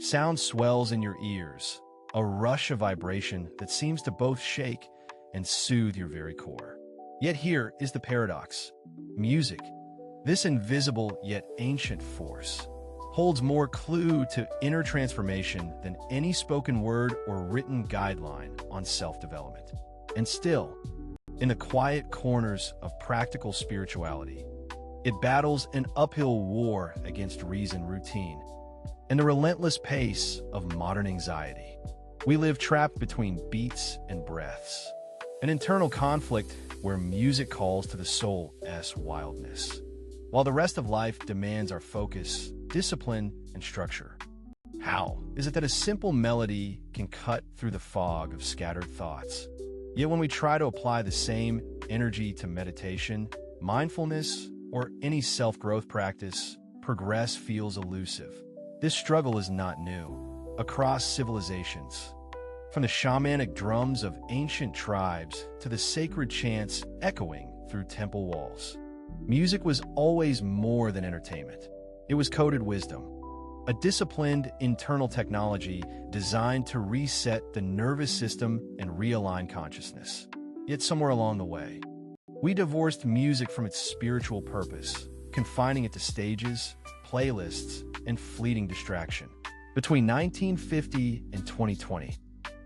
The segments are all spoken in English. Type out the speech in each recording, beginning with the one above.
Sound swells in your ears, a rush of vibration that seems to both shake and soothe your very core. Yet here is the paradox. Music, this invisible yet ancient force, holds more clue to inner transformation than any spoken word or written guideline on self-development. And still, in the quiet corners of practical spirituality, it battles an uphill war against reason, routine, and the relentless pace of modern anxiety. We live trapped between beats and breaths, an internal conflict where music calls to the soul's wildness, while the rest of life demands our focus, discipline, and structure. How is it that a simple melody can cut through the fog of scattered thoughts? Yet when we try to apply the same energy to meditation, mindfulness, or any self-growth practice, progress feels elusive. This struggle is not new. Across civilizations, from the shamanic drums of ancient tribes to the sacred chants echoing through temple walls, music was always more than entertainment. It was coded wisdom, a disciplined internal technology designed to reset the nervous system and realign consciousness. Yet somewhere along the way, we divorced music from its spiritual purpose, confining it to stages, playlists, and fleeting distraction. Between 1950 and 2020,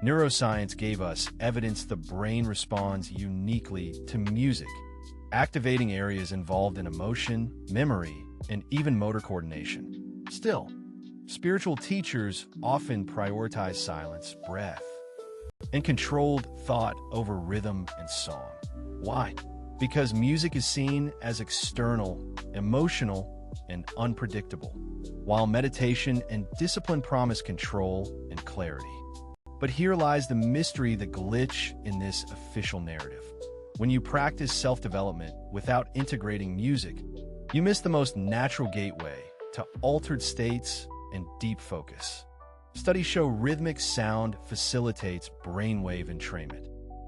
neuroscience gave us evidence the brain responds uniquely to music, activating areas involved in emotion, memory, and even motor coordination. Still, spiritual teachers often prioritize silence, breath, and controlled thought over rhythm and song. Why? Because music is seen as external, emotional, and unpredictable, while meditation and discipline promise control and clarity. But here lies the mystery, the glitch in this official narrative. When you practice self-development without integrating music, you miss the most natural gateway to altered states and deep focus. Studies show rhythmic sound facilitates brainwave entrainment,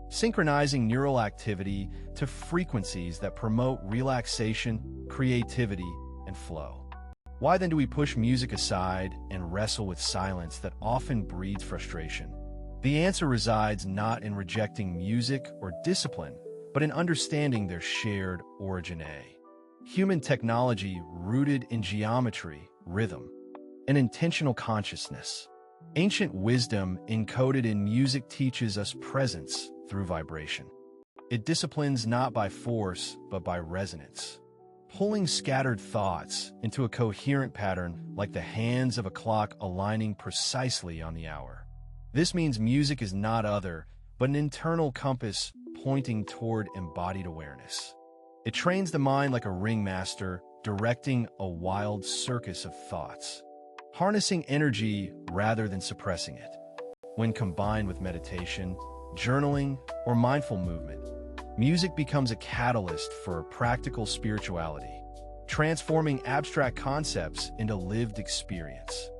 synchronizing neural activity to frequencies that promote relaxation, creativity, and flow. Why then do we push music aside and wrestle with silence that often breeds frustration? The answer resides not in rejecting music or discipline, but in understanding their shared origin. Human technology rooted in geometry, rhythm, and intentional consciousness. Ancient wisdom encoded in music teaches us presence through vibration. It disciplines not by force, but by resonance, pulling scattered thoughts into a coherent pattern like the hands of a clock aligning precisely on the hour. This means music is not other, but an internal compass pointing toward embodied awareness. It trains the mind like a ringmaster, directing a wild circus of thoughts, harnessing energy rather than suppressing it. When combined with meditation, journaling, or mindful movement, music becomes a catalyst for practical spirituality, transforming abstract concepts into lived experience.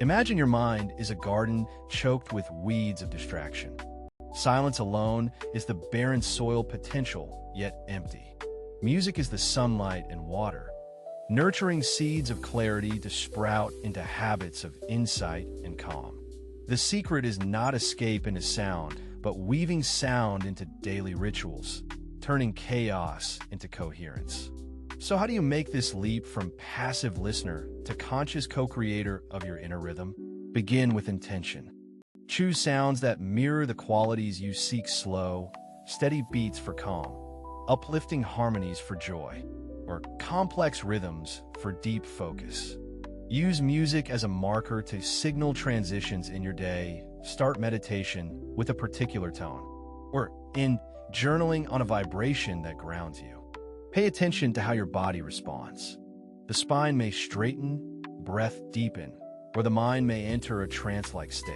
Imagine your mind is a garden choked with weeds of distraction. Silence alone is the barren soil potential, yet empty. Music is the sunlight and water, nurturing seeds of clarity to sprout into habits of insight and calm. The secret is not escape into sound, but weaving sound into daily rituals, turning chaos into coherence. So how do you make this leap from passive listener to conscious co-creator of your inner rhythm? Begin with intention. Choose sounds that mirror the qualities you seek: slow, steady beats for calm, uplifting harmonies for joy, or complex rhythms for deep focus. Use music as a marker to signal transitions in your day. Start meditation with a particular tone, or in journaling on a vibration that grounds you. Pay attention to how your body responds. The spine may straighten, breath deepen, or the mind may enter a trance-like state.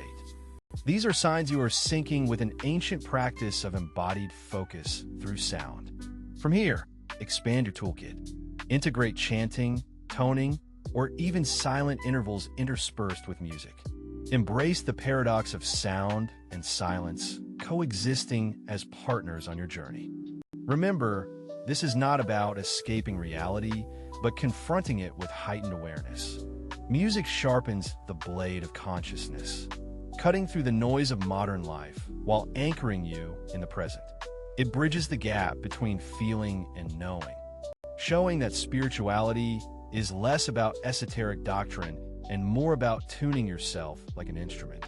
These are signs you are syncing with an ancient practice of embodied focus through sound. From here, expand your toolkit. Integrate chanting, toning, or even silent intervals interspersed with music. Embrace the paradox of sound and silence coexisting as partners on your journey. Remember, this is not about escaping reality, but confronting it with heightened awareness. Music sharpens the blade of consciousness, cutting through the noise of modern life while anchoring you in the present. It bridges the gap between feeling and knowing, showing that spirituality is less about esoteric doctrine and more about tuning yourself like an instrument.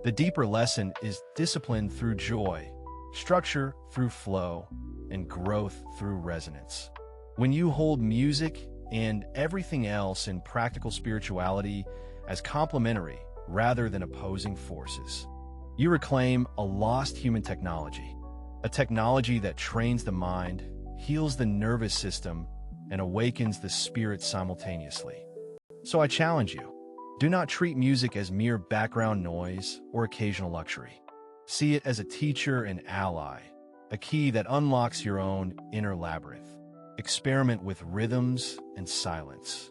The deeper lesson is discipline through joy, structure through flow, and growth through resonance. When you hold music and everything else in practical spirituality as complementary rather than opposing forces, you reclaim a lost human technology, a technology that trains the mind, heals the nervous system, and awakens the spirit simultaneously. So I challenge you, do not treat music as mere background noise or occasional luxury. See it as a teacher and ally, a key that unlocks your own inner labyrinth. Experiment with rhythms and silence,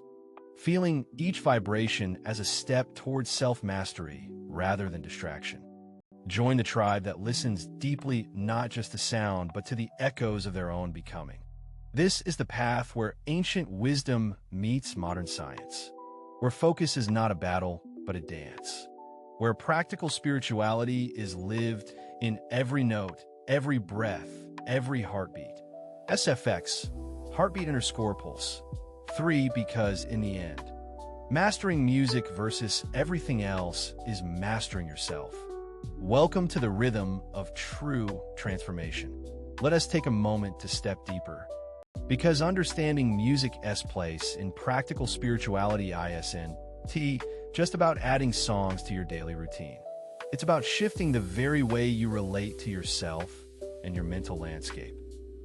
feeling each vibration as a step towards self-mastery rather than distraction. Join the tribe that listens deeply not just to sound, but to the echoes of their own becoming. This is the path where ancient wisdom meets modern science, where focus is not a battle, but a dance, where practical spirituality is lived in every note, every breath, every heartbeat. SFX, heartbeat_pulse. 3, because in the end, mastering music versus everything else is mastering yourself. Welcome to the rhythm of true transformation. Let us take a moment to step deeper, because understanding music's place in practical spirituality isn't just about adding songs to your daily routine. It's about shifting the very way you relate to yourself and your mental landscape.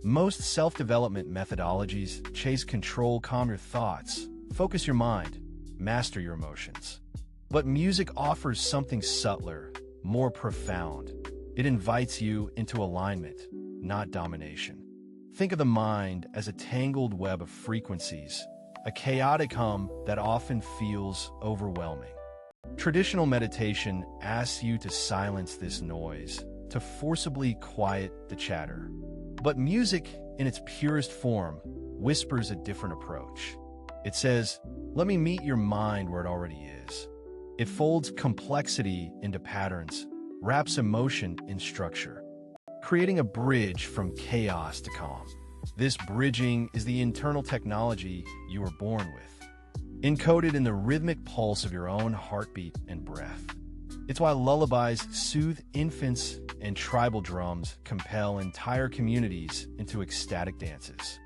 Most self-development methodologies chase control, calm your thoughts, focus your mind, master your emotions. But music offers something subtler, more profound. It invites you into alignment, not domination. Think of the mind as a tangled web of frequencies, a chaotic hum that often feels overwhelming. Traditional meditation asks you to silence this noise, to forcibly quiet the chatter. But music, in its purest form, whispers a different approach. It says, let me meet your mind where it already is. It folds complexity into patterns, wraps emotion in structure, creating a bridge from chaos to calm. This bridging is the internal technology you were born with, encoded in the rhythmic pulse of your own heartbeat and breath. It's why lullabies soothe infants and tribal drums compel entire communities into ecstatic dances.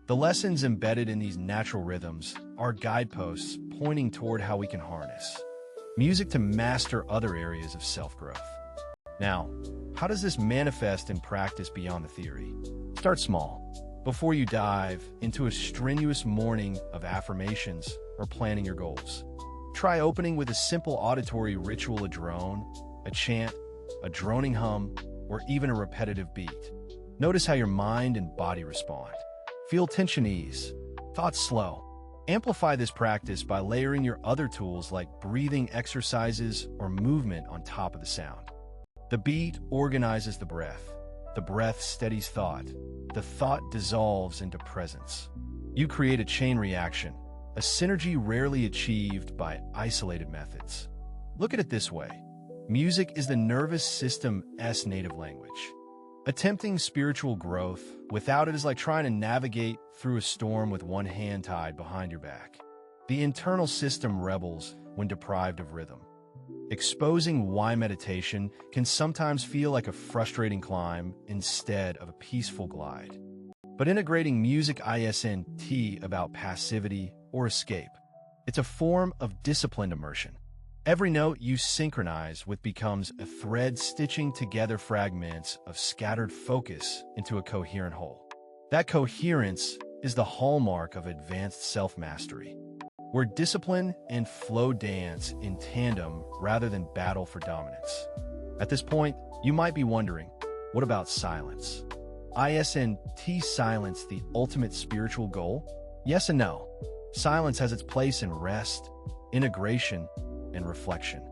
The lessons embedded in these natural rhythms are guideposts pointing toward how we can harness music to master other areas of self-growth. Now, how does this manifest in practice beyond the theory? Start small. Before you dive into a strenuous morning of affirmations or planning your goals, try opening with a simple auditory ritual, a drone, a chant, a droning hum, or even a repetitive beat. Notice how your mind and body respond. Feel tension ease, thoughts slow. Amplify this practice by layering your other tools like breathing exercises or movement on top of the sound. The beat organizes the breath steadies thought, the thought dissolves into presence. You create a chain reaction, a synergy rarely achieved by isolated methods. Look at it this way. Music is the nervous system's native language. Attempting spiritual growth without it is like trying to navigate through a storm with one hand tied behind your back. The internal system rebels when deprived of rhythm, exposing why meditation can sometimes feel like a frustrating climb instead of a peaceful glide. But integrating music isn't about passivity or escape. It's a form of disciplined immersion. Every note you synchronize with becomes a thread stitching together fragments of scattered focus into a coherent whole. That coherence is the hallmark of advanced self-mastery, where discipline and flow dance in tandem rather than battle for dominance. At this point, you might be wondering, what about silence? Isn't silence the ultimate spiritual goal? Yes and no. Silence has its place in rest, integration, and reflection.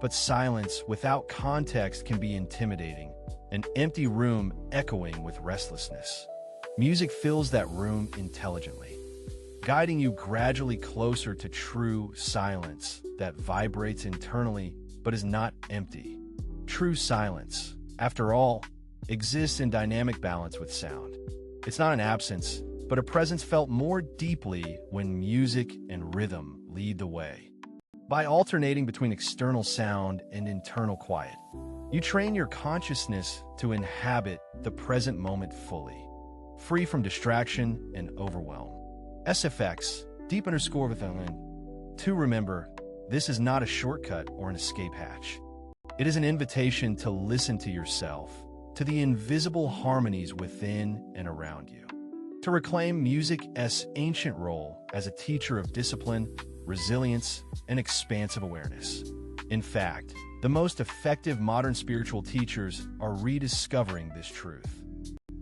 But silence without context can be intimidating, an empty room echoing with restlessness. Music fills that room intelligently. guiding you gradually closer to true silence that vibrates internally but is not empty. True silence, after all, exists in dynamic balance with sound. It's not an absence, but a presence felt more deeply when music and rhythm lead the way. By alternating between external sound and internal quiet, you train your consciousness to inhabit the present moment fully, free from distraction and overwhelm. SFX, deep_within. To remember, this is not a shortcut or an escape hatch. It is an invitation to listen to yourself, to the invisible harmonies within and around you, to reclaim music's ancient role as a teacher of discipline, resilience, and expansive awareness. In fact, the most effective modern spiritual teachers are rediscovering this truth.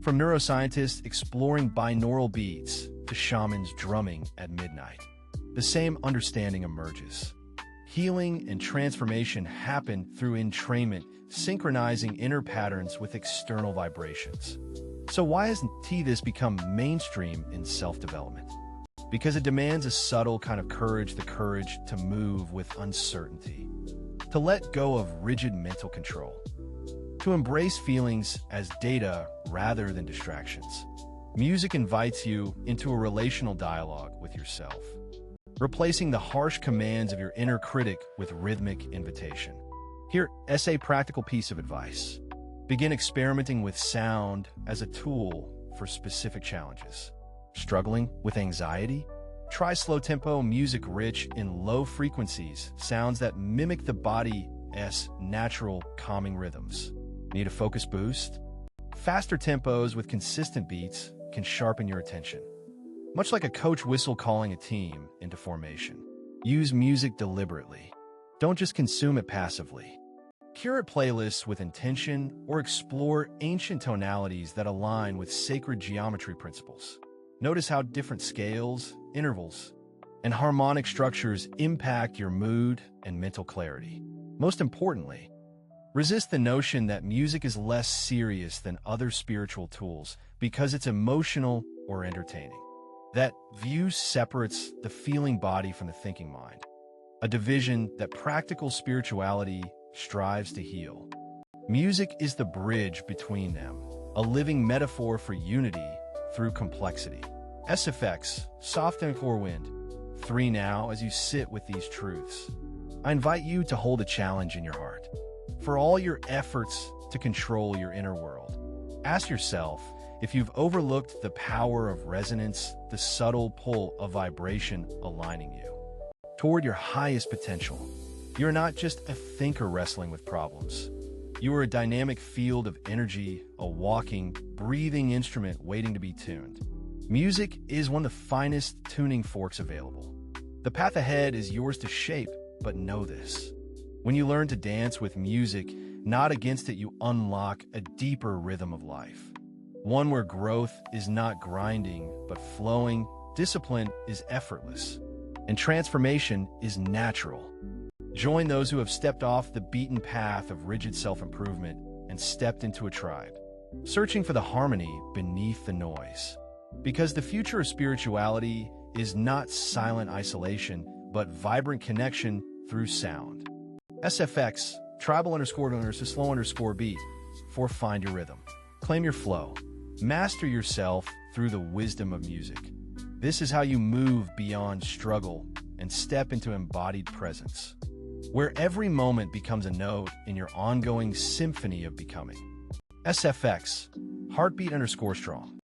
From neuroscientists exploring binaural beats to shamans drumming at midnight, the same understanding emerges. Healing and transformation happen through entrainment, synchronizing inner patterns with external vibrations. So why hasn't this become mainstream in self-development? Because it demands a subtle kind of courage, the courage to move with uncertainty, to let go of rigid mental control, to embrace feelings as data rather than distractions. Music invites you into a relational dialogue with yourself, replacing the harsh commands of your inner critic with rhythmic invitation. Here, a practical piece of advice. Begin experimenting with sound as a tool for specific challenges. Struggling with anxiety? Try slow-tempo music rich in low frequencies, sounds that mimic the body's natural calming rhythms. Need a focus boost? Faster tempos with consistent beats can sharpen your attention. Much like a coach whistle calling a team into formation. Use music deliberately. Don't just consume it passively. Curate playlists with intention or explore ancient tonalities that align with sacred geometry principles. Notice how different scales, intervals, and harmonic structures impact your mood and mental clarity. Most importantly, resist the notion that music is less serious than other spiritual tools because it's emotional or entertaining. That view separates the feeling body from the thinking mind, a division that practical spirituality strives to heal. Music is the bridge between them, a living metaphor for unity through complexity. SFX, soft and core wind. 3 now as you sit with these truths. I invite you to hold a challenge in your heart. For all your efforts to control your inner world, ask yourself if you've overlooked the power of resonance, the subtle pull of vibration aligning you toward your highest potential. You're not just a thinker wrestling with problems. You are a dynamic field of energy, a walking, breathing instrument waiting to be tuned. Music is one of the finest tuning forks available. The path ahead is yours to shape, but know this. When you learn to dance with music, not against it, you unlock a deeper rhythm of life. One where growth is not grinding, but flowing, discipline is effortless, and transformation is natural. Join those who have stepped off the beaten path of rigid self-improvement and stepped into a tribe, searching for the harmony beneath the noise. Because the future of spirituality is not silent isolation, but vibrant connection through sound. SFX, tribal_to slow_beat, for find your rhythm. Claim your flow. Master yourself through the wisdom of music. This is how you move beyond struggle and step into embodied presence, where every moment becomes a note in your ongoing symphony of becoming. SFX, heartbeat_strong.